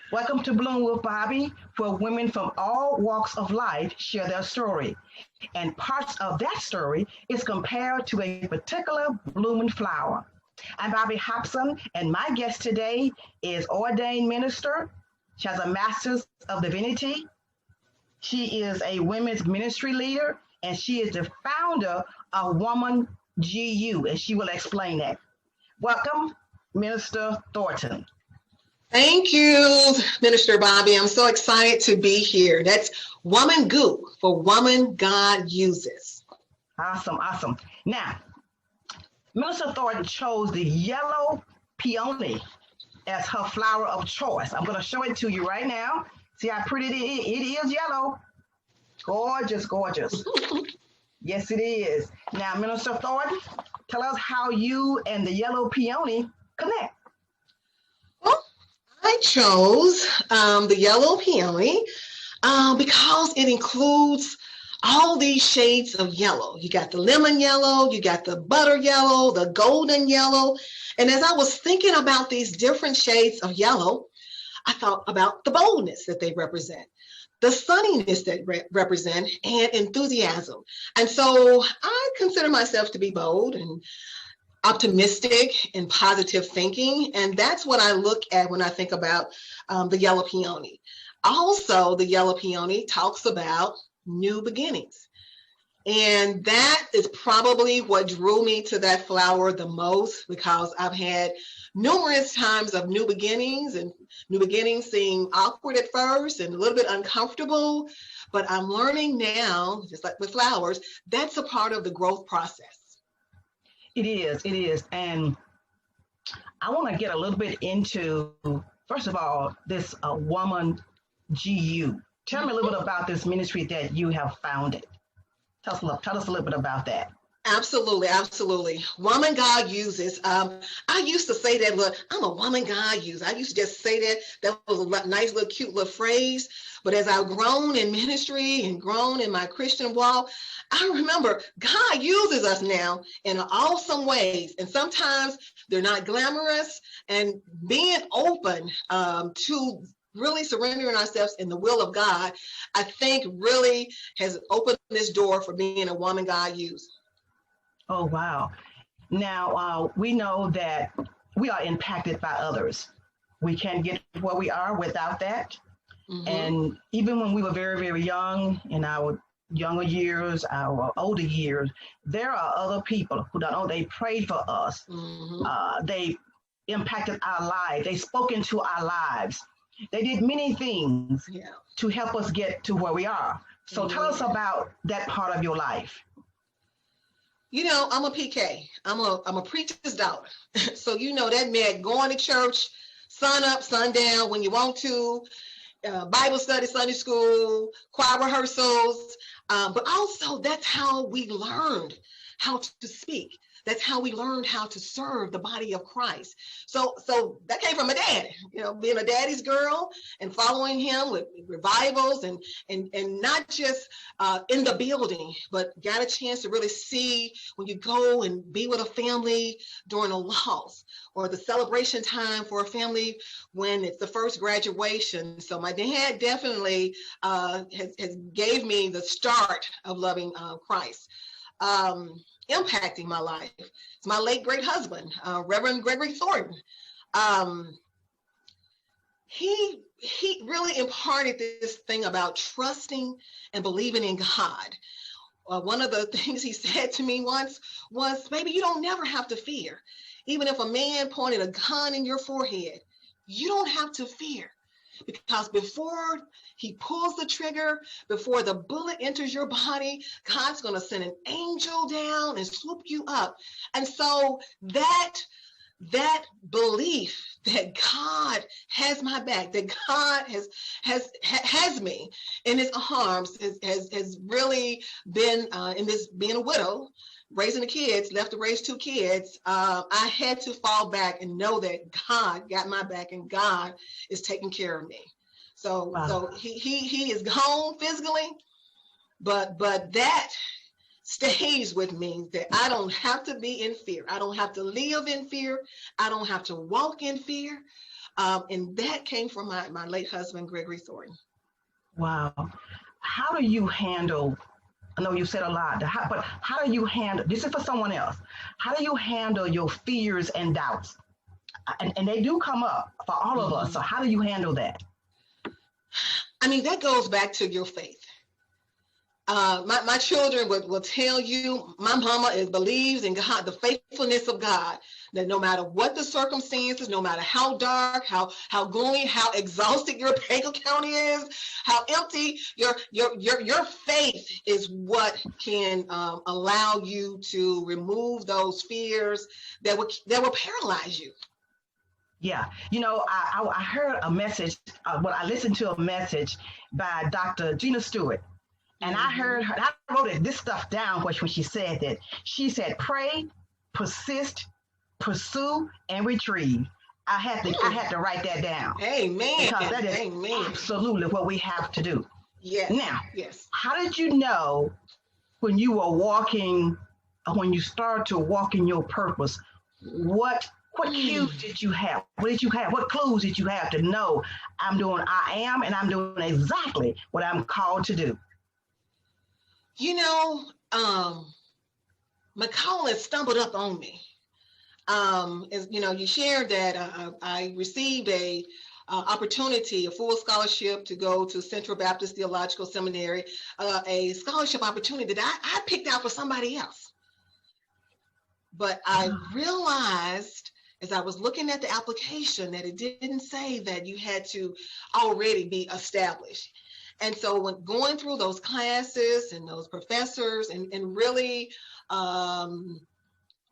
Welcome to Bloom with Bobby, where women from all walks of life share their story. And parts of that story is compared to a particular blooming flower. I'm Bobby Hobson, and my guest today is ordained minister. She has a master's of divinity. She is a women's ministry leader, and she is the founder of WomanGU, and she will explain that. Welcome, Minister Thornton. Thank you, Minister Bobby. I'm so excited to be here. That's WomanGU for Woman God Uses. Awesome. Now, Minister Thornton chose the yellow peony as her flower of choice. I'm going to show it to you right now. See how pretty it is yellow. Gorgeous. Yes, it is. Now, Minister Thornton, tell us how you and the yellow peony connect. Well, I chose the yellow peony because it includes all these shades of yellow. You got the lemon yellow, you got the butter yellow, the golden yellow. And as I was thinking about these different shades of yellow, I thought about the boldness that they represent, the sunniness that represent, and enthusiasm. And so I consider myself to be bold and optimistic and positive thinking. And that's what I look at when I think about the yellow peony. Also, the yellow peony talks about new beginnings. And that is probably what drew me to that flower the most, because I've had numerous times of new beginnings, and new beginnings seem awkward at first and a little bit uncomfortable. But I'm learning now, just like with flowers, that's a part of the growth process. It is. And I want to get a little bit into, first of all, this WomanGU. Tell me a little bit about this ministry that you have founded. Tell us a little bit about that. Absolutely. Woman God Uses. I used to say that, look, I'm a woman God uses. I used to just say that. That was a nice little cute little phrase. But as I've grown in ministry and grown in my Christian walk, I remember God uses us now in awesome ways. And sometimes they're not glamorous. And being open to really surrendering ourselves in the will of God, I think really has opened this door for being a woman God uses. Oh, wow. Now, we know that we are impacted by others. We can't get where we are without that. Mm-hmm. And even when we were very, very young, in our younger years, our older years, there are other people who don't know, they prayed for us. Mm-hmm. They impacted our lives. They spoke into our lives. They did many things to help us get to where we are. So tell us about that part of your life. You know, I'm a PK. I'm a preacher's daughter. So you know that meant going to church, sun up, sun down when you want to, Bible study, Sunday school, choir rehearsals. But also that's how we learned how to speak. That's how we learned how to serve the body of Christ. So that came from my dad, you know, being a daddy's girl and following him with revivals and not just in the building, but got a chance to really see when you go and be with a family during a loss or the celebration time for a family when it's the first graduation. So my dad definitely has gave me the start of loving Christ. Impacting my life. It's my late great husband, Reverend Gregory Thornton. He really imparted this thing about trusting and believing in God. One of the things he said to me once was, "Baby, you don't never have to fear. Even if a man pointed a gun in your forehead, you don't have to fear. Because before he pulls the trigger, before the bullet enters your body, God's going to send an angel down and swoop you up." And so that belief that God has my back, that God has me in his arms has really been in this being a widow, raising the kids, left to raise 2 kids. I had to fall back and know that God got my back and God is taking care of me. So, wow. So he is gone physically, but that stays with me, that I don't have to be in fear. I don't have to live in fear. I don't have to walk in fear. And that came from my late husband, Gregory Thornton. Wow. How do you handle, I know you said a lot, but how do you handle, this is for someone else, how do you handle your fears and doubts? And they do come up for all of us. So how do you handle that? I mean, that goes back to your faith. My children will tell you, my mama believes in God, the faithfulness of God, that no matter what the circumstances, no matter how dark, how gloomy, how exhausted your bank account is, how empty, your faith is what can allow you to remove those fears that will paralyze you. Yeah, you know, I heard a message, I listened to a message by Dr. Gina Stewart. And I heard her, I wrote this stuff down when she said that. She said, pray, persist, pursue, and retrieve. I had to write that down. Amen. Because that is absolutely what we have to do. Yes. Now, yes. How did you know when you were walking, when you started to walk in your purpose, what cues did you have? What did you have? What clues did you have to know I'm doing exactly what I'm called to do? You know, my calling stumbled up on me. As you know, you shared that I received a full scholarship to go to Central Baptist Theological Seminary, a scholarship opportunity that I picked out for somebody else. But I realized as I was looking at the application that it didn't say that you had to already be established. And so when going through those classes and those professors and really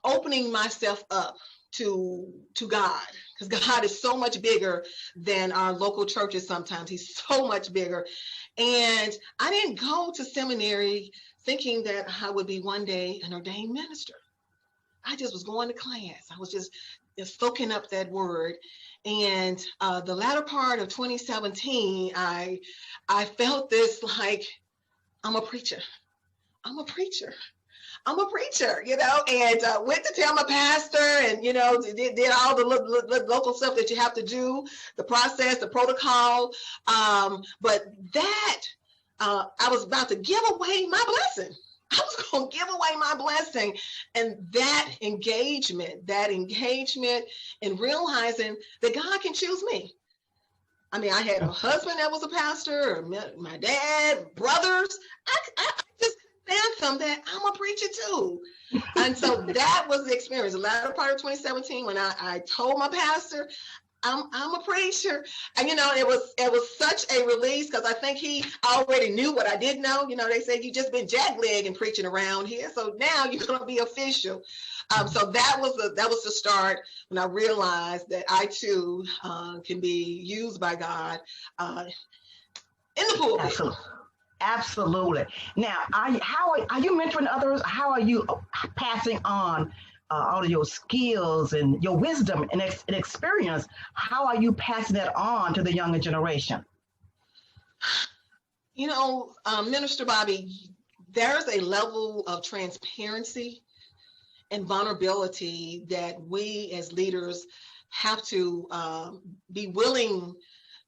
opening myself up to God, because God is so much bigger than our local churches sometimes. He's so much bigger. And I didn't go to seminary thinking that I would be one day an ordained minister. I just was going to class. I was just soaking up that word. And the latter part of 2017, I felt this like, I'm a preacher, you know, and went to tell my pastor and, you know, did all the local stuff that you have to do, the process, the protocol. But that, I was about to give away my blessing. I was going to give away my blessing. And that engagement and realizing that God can choose me. I mean, I had a husband that was a pastor, my dad, brothers. I just fathom that I'm a preacher too. And so that was the experience. The latter part of 2017, when I told my pastor, I'm a preacher. And, you know, it was such a release because I think he already knew what I didn't know. You know, they say you just been jacklegging preaching around here. So now you're going to be official. So that was the start when I realized that I too can be used by God in the pulpit. Absolutely. Now, how are you mentoring others? How are you passing on all of your skills and your wisdom and experience? How are you passing that on to the younger generation? You know, Minister Bobby, there's a level of transparency and vulnerability that we as leaders have to be willing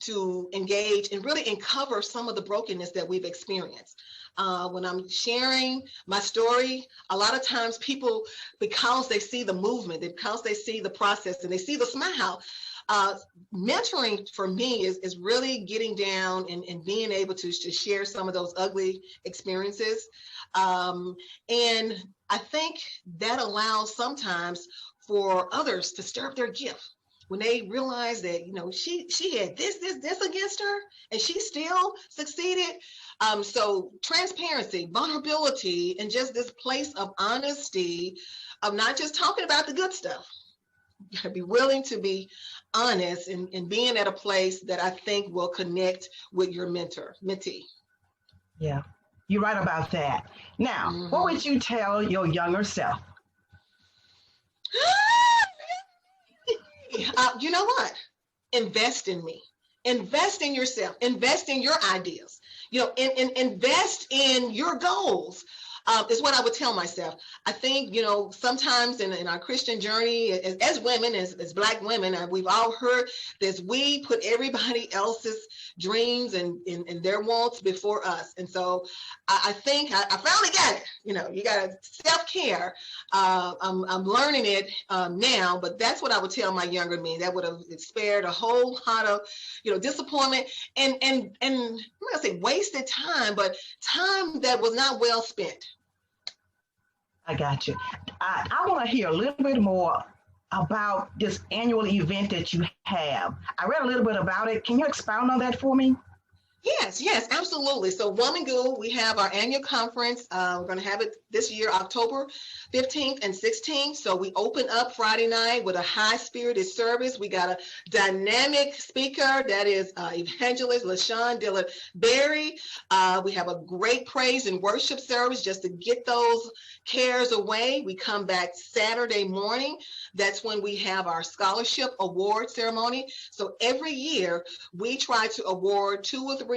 to engage and really uncover some of the brokenness that we've experienced. When I'm sharing my story, a lot of times people, because they see the movement, because they see the process and they see the smile, mentoring for me is really getting down and being able to share some of those ugly experiences. And I think that allows sometimes for others to stir up their gift. When they realize that, you know, she had this against her and she still succeeded. So transparency, vulnerability, and just this place of honesty of not just talking about the good stuff. You gotta be willing to be honest and being at a place that I think will connect with your mentee. Yeah, you're right about that. Now, what would you tell your younger self? You know what? Invest in me. Invest in yourself. Invest in your ideas. You know, invest in your goals. is what I would tell myself. I think, sometimes in our Christian journey, as women, as Black women, we've all heard this, we put everybody else's dreams and their wants before us. And so I think I finally got it. You got to self-care. I'm learning it now, but that's what I would tell my younger me. That would have spared a whole lot of, disappointment and I'm not gonna say wasted time, but time that was not well spent. I got you. I want to hear a little bit more about this annual event that you have. I read a little bit about it. Can you expound on that for me? Yes, absolutely. So WomanGU, we have our annual conference. We're going to have it this year, October 15th and 16th. So we open up Friday night with a high-spirited service. We got a dynamic speaker, that is Evangelist LaShawn Dillard-Berry. We have a great praise and worship service just to get those cares away. We come back Saturday morning. That's when we have our scholarship award ceremony. So every year we try to award 2 or 3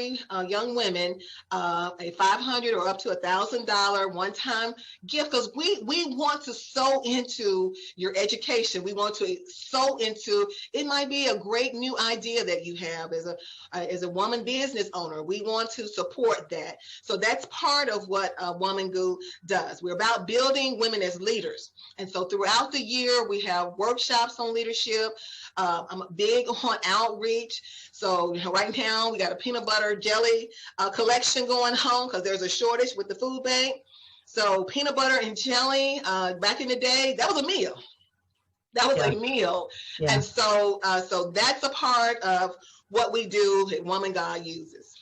young women a $500 or up to $1,000 one-time gift, because we want to sow into your education. We want to sow into, it might be a great new idea that you have as a woman business owner. We want to support that. So that's part of what WomanGU does. We're about building women as leaders. And so throughout the year, we have workshops on leadership. I'm big on outreach. So right now we got a peanut butter jelly collection going on because there's a shortage with the food bank. So peanut butter and jelly, back in the day, that was a meal. That was a meal. Yeah. And so that's a part of what we do at Woman God Uses.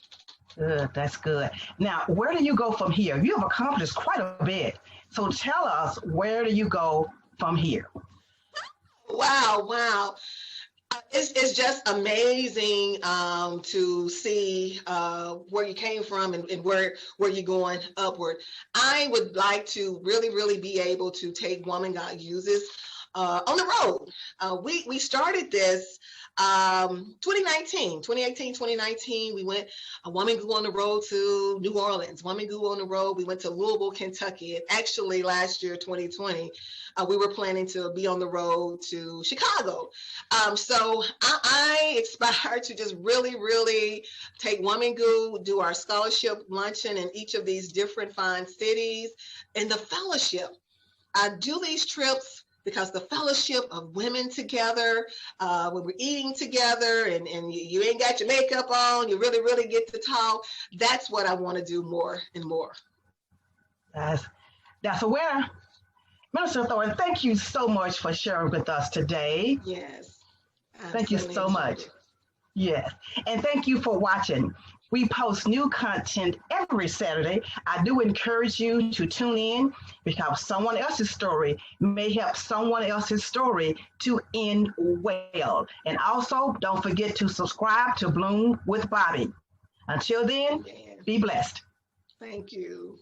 Good, that's good. Now, where do you go from here? You have accomplished quite a bit. So tell us, where do you go from here? Wow. It's just amazing to see where you came from and where you're going upward. I would like to really be able to take Woman God Uses on the road. We started this 2018, 2019, we went WomanGU on the road to New Orleans, WomanGU on the road. We went to Louisville, Kentucky. And actually last year, 2020, we were planning to be on the road to Chicago. So I aspire to just really take WomanGU, do our scholarship luncheon in each of these different fine cities, and the fellowship. I do these trips because the fellowship of women together, when we're eating together and you ain't got your makeup on, you really get to talk. That's what I want to do more and more. That's a winner. Minister Thornton, thank you so much for sharing with us today. Yes. Thank you so much. Yes. And thank you for watching. We post new content every Saturday. I do encourage you to tune in because someone else's story may help someone else's story to end well. And also, don't forget to subscribe to Bloom with Bobby. Until then, be blessed. Thank you.